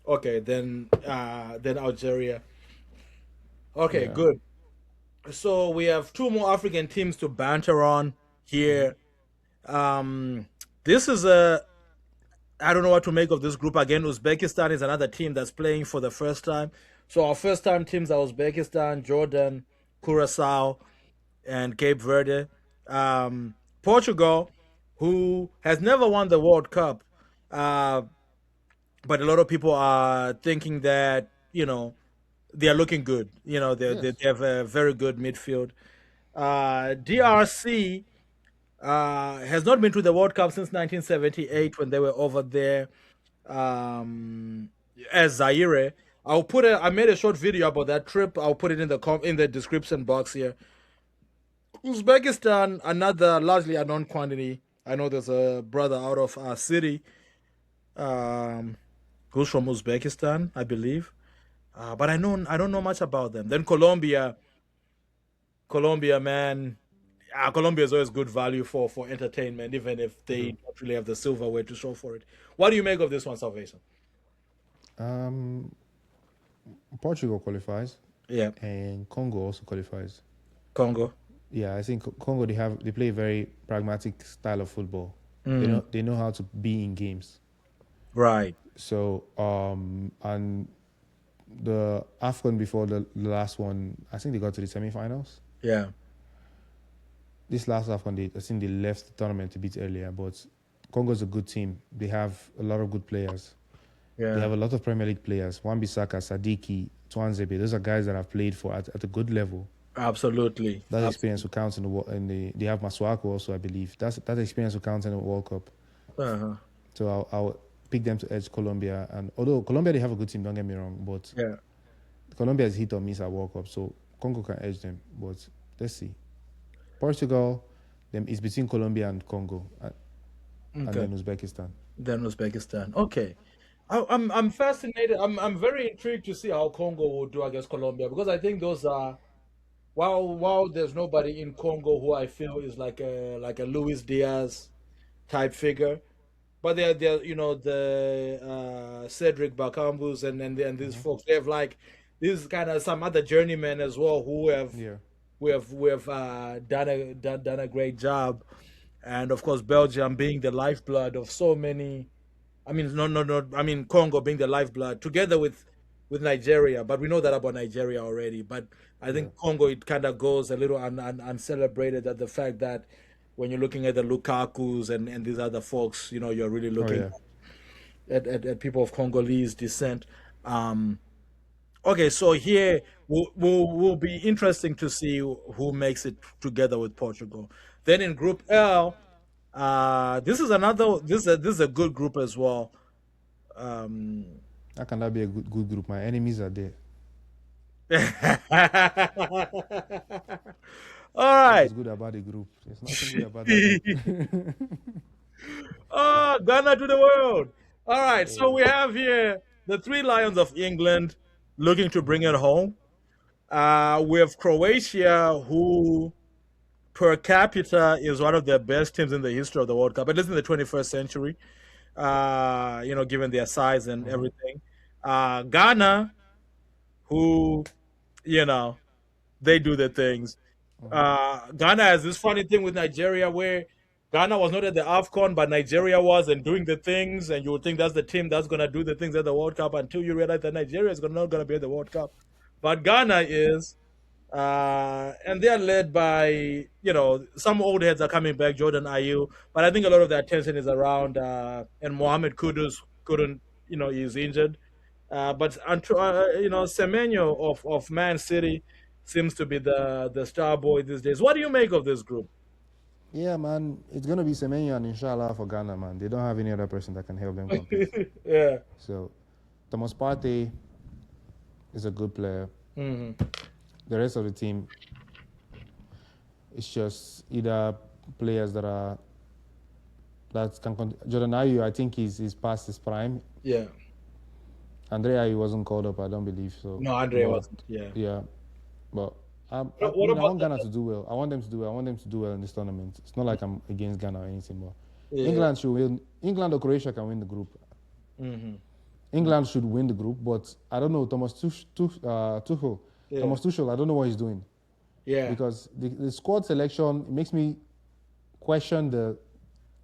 Okay, then Algeria. Okay, Yeah. good. So we have two more African teams to banter on here. Um, this is a I don't know what to make of this group again. Uzbekistan is another team that's playing for the first time. So our first time teams are Uzbekistan, Jordan, Curacao, and Cape Verde. Portugal, who has never won the World Cup, uh, but a lot of people are thinking that they are looking good. They Yes. have a very good midfield. DRC has not been to the World Cup since 1978 when they were over there um, as Zaire. I made a short video about that trip. I'll put it in the description box here. Uzbekistan, another largely unknown quantity. I know there's a brother out of our city um, who's from Uzbekistan, I believe. But I don't know much about them. Then Colombia, man. Colombia is always good value for entertainment, even if they True. don't really have the silverware to show for it. What do you make of this one, Salvation? Um, Portugal qualifies, Yeah, and Congo also qualifies. Congo. Yeah, I think Congo they play a very pragmatic style of football. They Mm, know they know how to be in games. right. So and the AFCON before the last one, I think they got to the semifinals. Yeah, This last AFCON, I think they left the tournament a bit earlier, but Congo's a good team. They have a lot of good players. They yeah. have a lot of Premier League players. Wan-Bissaka, Sadiki, Twanzebe. Those are guys that have played for at a good level. Absolutely. That experience will count they have Masuaku also, I believe. That experience will count in the World Cup. Uh-huh. So I'll pick them to edge Colombia. And although Colombia, they have a good team, don't get me wrong, but Yeah. Colombia is hit or miss at World Cup, so Congo can edge them. But let's see. Portugal, them is between Colombia and Congo, and Okay. then Uzbekistan. Then Uzbekistan. Okay. I'm fascinated. I'm very intrigued to see how Congo will do against Colombia because I think those are while there's nobody in Congo who I feel is like a Luis Diaz type figure. But they're the Cedric Bakambus and these folks. They have like these kind of some other journeymen as well Yeah. who have done a great job, and of course Belgium being the lifeblood of so many. I mean, no, no, no. I mean, Congo being the lifeblood, together with with Nigeria, but we know that about Nigeria already. But I Yeah. think Congo, it kind of goes a little uncelebrated at the fact that when you're looking at the Lukakus and these other folks, you're really Oh looking yeah. at people of Congolese descent. Um, okay, so here will be interesting to see who makes it together with Portugal. Then in Group L, this is a good group as well. Um, How can that be a good group? My enemies are there. All What right. is good about the group? There's nothing good about that group. Oh, Ghana to the world. All right, so Yeah. we have here the three Lions of England looking to bring it home. We have Croatia, who per capita is one of the best teams in the history of the World Cup, at least in the 21st century, given their size and Mhm. everything. Ghana, who, you know, they do their things. Mhm. Ghana has this funny thing with Nigeria where Ghana was not at the AFCON, but Nigeria was and doing the things, and you would think that's the team that's going to do the things at the World Cup until you realize that Nigeria is not going to be at the World Cup. But Ghana is, and they are led by, some old heads are coming back, Jordan Ayew, but I think a lot of the attention is around, and Mohamed Kudus couldn't, he's injured. But Semenyo of Man City seems to be the star boy these days. What do you make of this group? Yeah, man. It's gonna be Semenyo and Inshallah for Ghana, man. They don't have any other person that can help them compete. Yeah. So Thomas Partey is a good player. Hmm. The rest of the team is just either players that can. Jordan Ayew, I think he's past his prime. Yeah. Andre Ayew wasn't called up, I don't believe so. No, Andre But wasn't. Yeah. yeah, but What I about want Ghana the? to do well. I want them to do well. I want them to do well in this tournament. It's not like I'm against Ghana or anything, but Yeah. England should win. England or Croatia can win the group. Hmm. England should win the group, but I don't know Tuchel. Yeah. Thomas Tuchel, I don't know what he's doing Yeah. because the squad selection makes me question the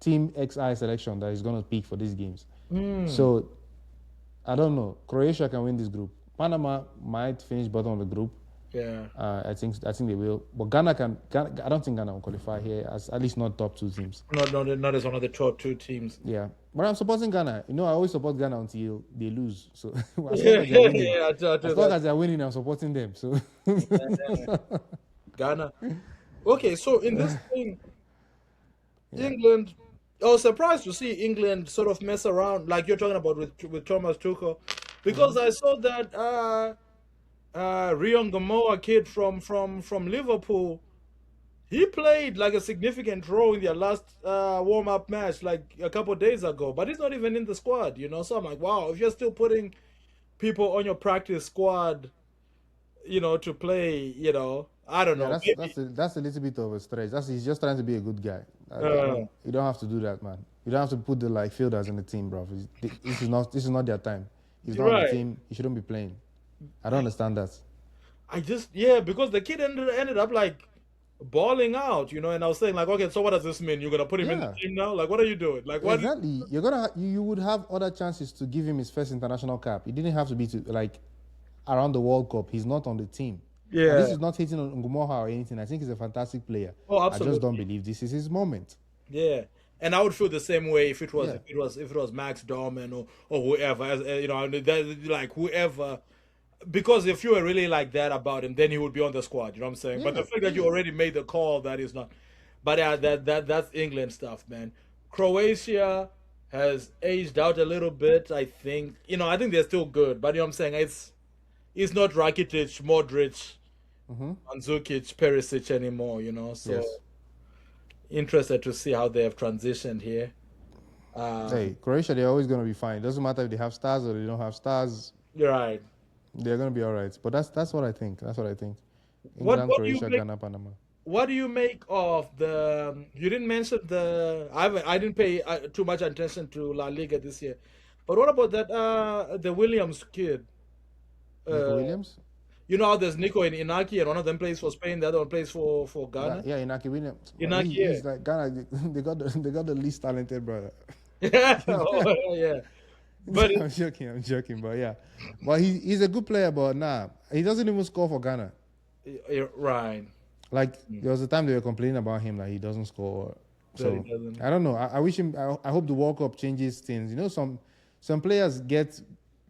Team XI selection that he's going to pick for these games. Mm. So I don't know. Croatia can win this group. Panama might finish bottom of the group. Yeah. I think they will. But Ghana, I don't think Ghana will qualify here, as at least not top two teams. Not as one of the top two teams. Yeah, but I'm supporting Ghana. I always support Ghana until they lose. So as long Yeah. as they're winning, Yeah. I do as long that. as they're winning, I'm supporting them. So Yeah. Ghana. Okay, so in this thing, yeah. England. I was surprised to see England sort of mess around, like you're talking about with Thomas Tuchel, because Mhm. I saw that Rion Gamoa kid from Liverpool, he played like a significant role in their last warm up match like a couple days ago, but he's not even in the squad, So I'm like, wow, if you're still putting people on your practice squad, to play, I don't Yeah, know, that's a little bit of a stretch. He's just trying to be a good guy. I maybe. don't. You don't have to do that, man. You don't have to put the fielders in the team, bro. This is not their time. He's You're not on the right. team. He shouldn't be playing. I don't understand that. Yeah, because the kid ended up like balling out, and I was saying like, okay, so what does this mean? You're gonna put him in the Yeah, team now? Like, what are you doing? Like, what? exactly. You would have other chances to give him his first international cap. It didn't have to be around the World Cup. He's not on the team. And this Yeah. is not hating on Ngumoha or anything. I think he's a fantastic player. Oh, I just don't absolutely. believe this is his moment. Yeah. And I would feel the same way if it was Yeah. Max Dorman or whoever, like whoever. Because if you were really like that about him, then he would be on the squad. You know what I'm saying? But the Yeah. fact that you already made the call, that is not. But yeah, that's England stuff, man. Croatia has aged out a little bit. I think. I think they're still good, but you know what I'm saying? It's not Rakitic, Modric, Mm-hmm. Mandzukic, Perisic anymore. So Yes. interested to see how they have transitioned here. Hey, Croatia, they're always going to be fine. It doesn't matter if they have stars or they don't have stars. You're right. They're going to be all right. But that's what I think. That's what I think. What England, what do you Croatia, make Ghana, Panama. What do you make of the? You didn't mention the. I didn't pay too much attention to La Liga this year, but what about that? The Williams kid. Nico Uh, Williams? how there's Nico and Inaki, and one of them plays for Spain, the other one plays for Yeah, Ghana. yeah, Inaki Williams. Well, Inaki, yeah, he's like Ghana. They got the least talented brother. yeah, oh, yeah. But I'm joking. I'm joking. But yeah, but he's a good player. But nah, he doesn't even score for Ghana. right, Like there was a time they were complaining about him that he doesn't score. that he So doesn't. I don't know. I wish him. I hope the World Cup changes things. You know, some players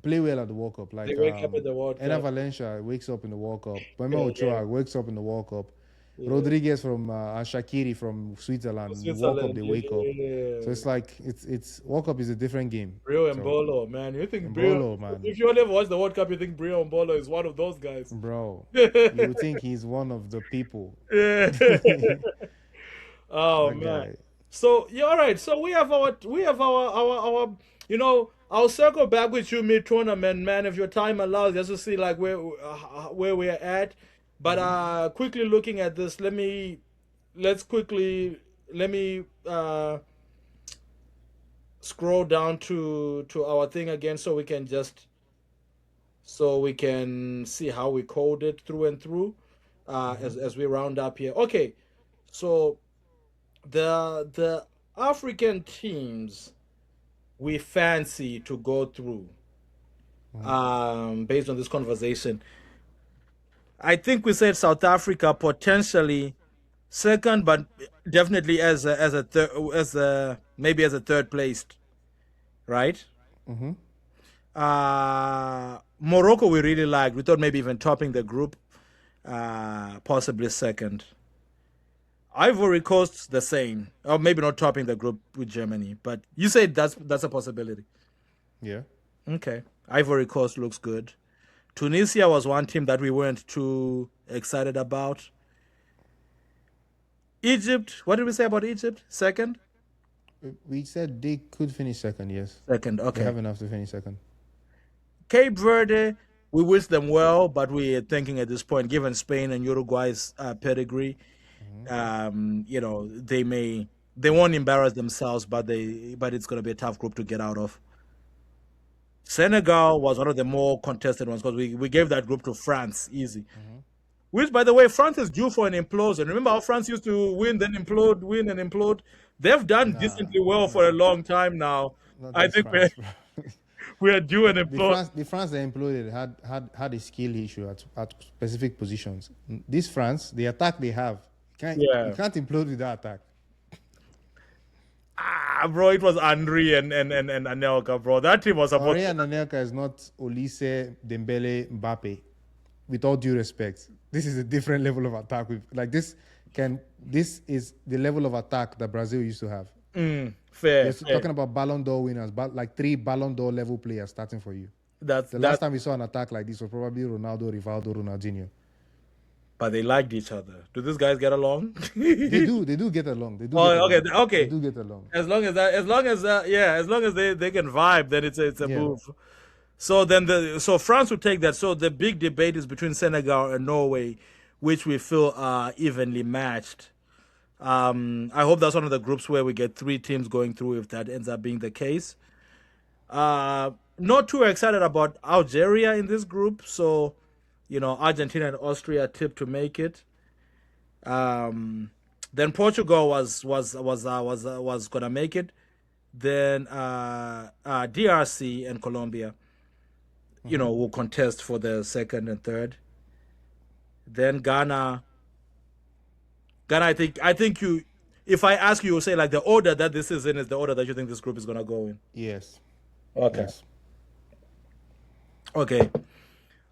play well at the World Cup. They Like wake up at the World Ena Cup. Valencia wakes up in the World Cup. Bema Yeah, yeah, Ochoa wakes up in the World Cup. yeah. Rodriguez from and Shakiri from Switzerland. In the World Cup Switzerland, they wake up. So yeah. it's like it's World Cup is a different game. Brio and So Bolo, man. You think Brio? Mbolo, man, If you only ever watch the World Cup, you think Brio and Bolo is one of those guys. bro, Yeah. you would think he's one of the people. Oh That man. guy. So yeah, all right. So we have our. I'll circle back with you mid tournament, man. If your time allows, just to see like where we're at. But quickly looking at this, let's quickly let me scroll down to our thing again, so we can see how we code it through and through as we round up here. Okay, so the African teams we fancy to go through based on this conversation. I think we said South Africa potentially second, but definitely as a third, as a maybe as a third placed, right? Morocco we really liked. We thought maybe even topping the group, possibly second. Ivory Coast the same, or maybe not topping the group with Germany, but you said that's a possibility. Yeah. Okay, Ivory Coast looks good. Tunisia was one team that we weren't too excited about. Egypt, what did we say about Egypt? Second? We said they could finish second, yes. Second, They okay. have enough to finish second. Cape Verde, we wish them well, but we are thinking at this point, given Spain and Uruguay's pedigree, they won't embarrass themselves, but it's going to be a tough group to get out of. Senegal was one of the more contested ones because we gave that group to France easy. Which, by the way, France is due for an implosion. Remember how France used to win, then implode, win and implode? They've done Nah, decently well for a long time now. not I this think we're France, bro. we're due an The implode. France, the France they employed had a skill issue at specific positions. This France, the attack they have, you Yeah. can't implode with that attack. Bro, it was Henry and Anelka, bro. That team was supposed Henry to. and Anelka is not Olise, Dembele, Mbappe. With all due respect, this is a different level of attack. This is the level of attack that Brazil used to have. Fair, You're fair. talking about Ballon d'Or winners, but like 3 Ballon d'Or level players starting for you. That's The last that. time we saw an attack like this was probably Ronaldo, Rivaldo, Ronaldinho. But they liked each other. Do these guys get along? They do get along. They do get Oh, okay, along. They okay. do get along. As long as they can vibe, then it's a Yeah. move. So France would take that. So the big debate is between Senegal and Norway, which we feel are evenly matched. I hope that's one of the groups where we get 3 teams going through if that ends up being the case. Not too excited about Algeria in this group, so Argentina and Austria tipped to make it. Then Portugal was gonna make it. Then DRC and Colombia, will contest for the second and third. Then Ghana. Ghana, I think you. If I ask you, you'll say like the order that this is in is the order that you think this group is gonna go in. Yes. Okay. Yes. Okay.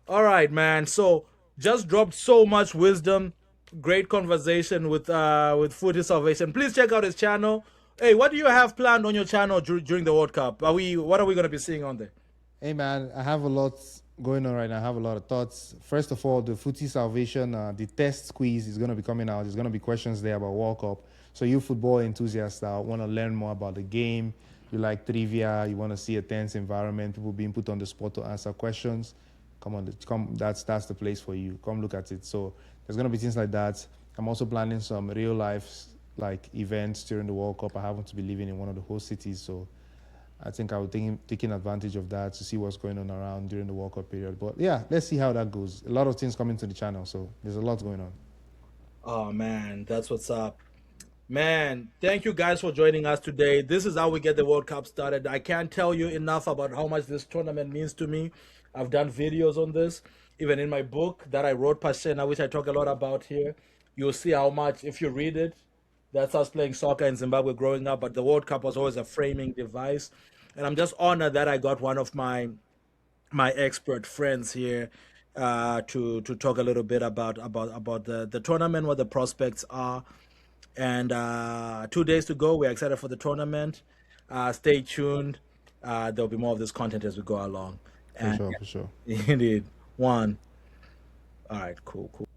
All right, man. So just dropped so much wisdom. Great conversation with Footy Salvation. Please check out his channel. Hey, what do you have planned on your channel during the World Cup? What are we gonna be seeing on there? Hey man, I have a lot going on right now. I have a lot of thoughts. First of all, the Footy Salvation, the test quiz is going to be coming out. There's going to be questions there about World Cup. So you football enthusiasts that want to learn more about the game, you like trivia, you want to see a tense environment, people being put on the spot to answer questions, come. That's the place for you. Come look at it. So there's going to be things like that. I'm also planning some real life like events during the World Cup. I happen to be living in one of the host cities, so I think I will taking advantage of that to see what's going on around during the World Cup period. But yeah, let's see how that goes. A lot of things coming to the channel, so there's a lot going on. Oh man, that's what's up. Man, thank you guys for joining us today. This is how we get the World Cup started. I can't tell you enough about how much this tournament means to me. I've done videos on this, even in my book that I wrote, Pashena, which I talk a lot about here. You'll see how much, if you read it, that's us playing soccer in Zimbabwe growing up. But the World Cup was always a framing device. And I'm just honored that I got one of my expert friends here to talk a little bit about the tournament, what the prospects are, and 2 days to go. We're excited for the tournament. Stay tuned. There'll be more of this content as we go along. For And sure, for sure. indeed, one. All right, cool, cool.